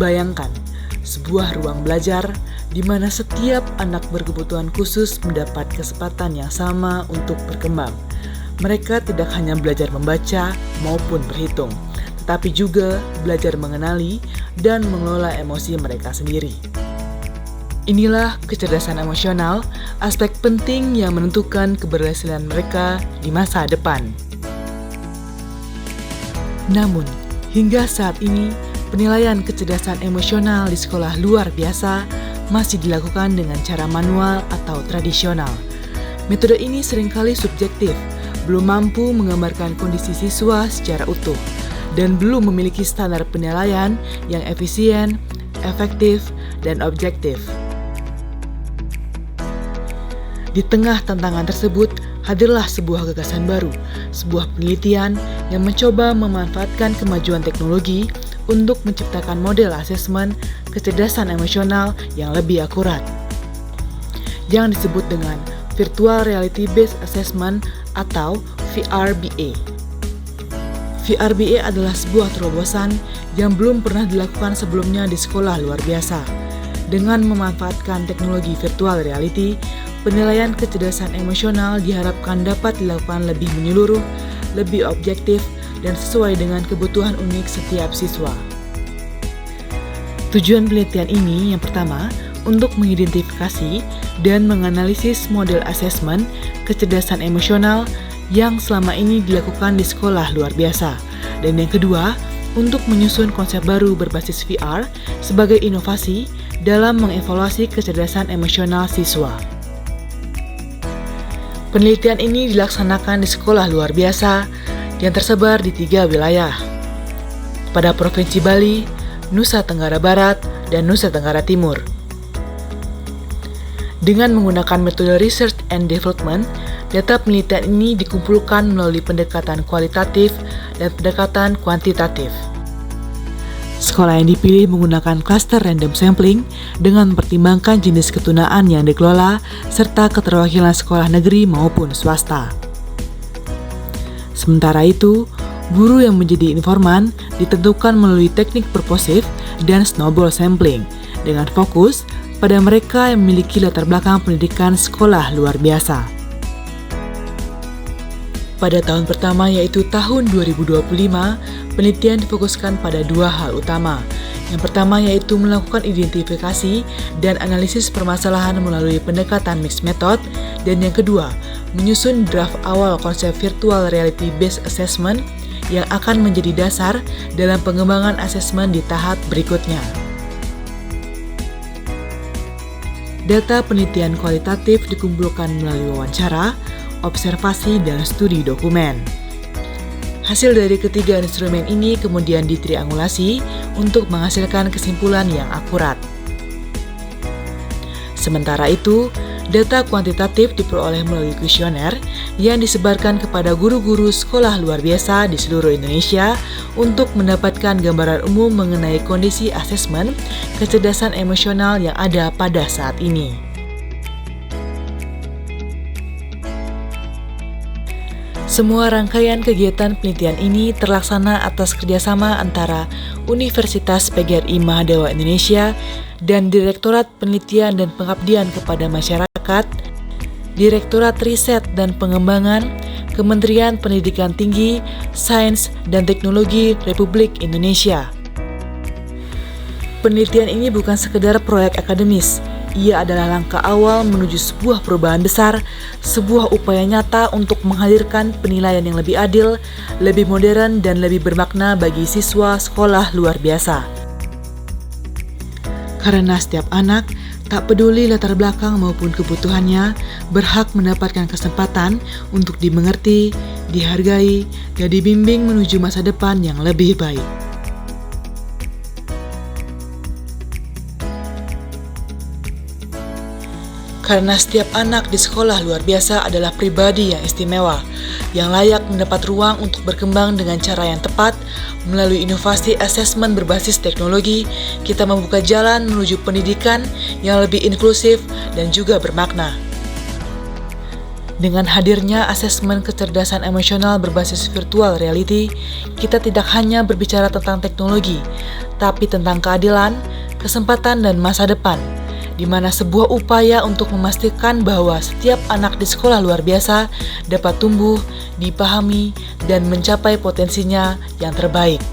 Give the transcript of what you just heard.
Bayangkan, sebuah ruang belajar di mana setiap anak berkebutuhan khusus mendapat kesempatan yang sama untuk berkembang. Mereka tidak hanya belajar membaca maupun berhitung, tetapi juga belajar mengenali dan mengelola emosi mereka sendiri. Inilah kecerdasan emosional, aspek penting yang menentukan keberhasilan mereka di masa depan. Namun, hingga saat ini, penilaian kecerdasan emosional di sekolah luar biasa masih dilakukan dengan cara manual atau tradisional. Metode ini seringkali subjektif, belum mampu menggambarkan kondisi siswa secara utuh, dan belum memiliki standar penilaian yang efisien, efektif, dan objektif. Di tengah tantangan tersebut, hadirlah sebuah gagasan baru, sebuah penelitian yang mencoba memanfaatkan kemajuan teknologi untuk menciptakan model asesmen kecerdasan emosional yang lebih akurat, yang disebut dengan Virtual Reality Based Assessment atau VRBA. VRBA adalah sebuah terobosan yang belum pernah dilakukan sebelumnya di sekolah luar biasa. Dengan memanfaatkan teknologi virtual reality, penilaian kecerdasan emosional diharapkan dapat dilakukan lebih menyeluruh, lebih objektif, dan sesuai dengan kebutuhan unik setiap siswa. Tujuan penelitian ini yang pertama, untuk mengidentifikasi dan menganalisis model asesmen kecerdasan emosional yang selama ini dilakukan di sekolah luar biasa. Dan yang kedua, untuk menyusun konsep baru berbasis VR sebagai inovasi dalam mengevaluasi kecerdasan emosional siswa. Penelitian ini dilaksanakan di sekolah luar biasa yang tersebar di 3 wilayah, pada Provinsi Bali, Nusa Tenggara Barat, dan Nusa Tenggara Timur. Dengan menggunakan metode Research and Development, data penelitian ini dikumpulkan melalui pendekatan kualitatif dan pendekatan kuantitatif. Sekolah yang dipilih menggunakan cluster random sampling dengan mempertimbangkan jenis ketunaan yang dikelola serta keterwakilan sekolah negeri maupun swasta. Sementara itu, guru yang menjadi informan ditentukan melalui teknik purposive dan snowball sampling dengan fokus pada mereka yang memiliki latar belakang pendidikan sekolah luar biasa. Pada tahun pertama yaitu tahun 2025, penelitian difokuskan pada 2 hal utama. Yang pertama yaitu melakukan identifikasi dan analisis permasalahan melalui pendekatan mixed method, dan yang kedua, menyusun draft awal konsep virtual reality based assessment yang akan menjadi dasar dalam pengembangan asesmen di tahap berikutnya. Data penelitian kualitatif dikumpulkan melalui wawancara, observasi, dan studi dokumen. Hasil dari ketiga instrumen ini kemudian ditriangulasi untuk menghasilkan kesimpulan yang akurat. Sementara itu, data kuantitatif diperoleh melalui kuesioner yang disebarkan kepada guru-guru sekolah luar biasa di seluruh Indonesia untuk mendapatkan gambaran umum mengenai kondisi asesmen kecerdasan emosional yang ada pada saat ini. Semua rangkaian kegiatan penelitian ini terlaksana atas kerjasama antara Universitas PGRI Mahadawa Indonesia dan Direktorat Penelitian dan Pengabdian kepada Masyarakat, Direktorat Riset dan Pengembangan, Kementerian Pendidikan Tinggi, Sains dan Teknologi Republik Indonesia. Penelitian ini bukan sekedar proyek akademis. Ia adalah langkah awal menuju sebuah perubahan besar, sebuah upaya nyata untuk menghadirkan penilaian yang lebih adil, lebih modern, dan lebih bermakna bagi siswa sekolah luar biasa. Karena setiap anak, tak peduli latar belakang maupun kebutuhannya, berhak mendapatkan kesempatan untuk dimengerti, dihargai, dan dibimbing menuju masa depan yang lebih baik. Karena setiap anak di sekolah luar biasa adalah pribadi yang istimewa, yang layak mendapat ruang untuk berkembang dengan cara yang tepat. Melalui inovasi asesmen berbasis teknologi, kita membuka jalan menuju pendidikan yang lebih inklusif dan juga bermakna. Dengan hadirnya asesmen kecerdasan emosional berbasis virtual reality, kita tidak hanya berbicara tentang teknologi, tapi tentang keadilan, kesempatan, dan masa depan, di mana sebuah upaya untuk memastikan bahwa setiap anak di sekolah luar biasa dapat tumbuh, dipahami, dan mencapai potensinya yang terbaik.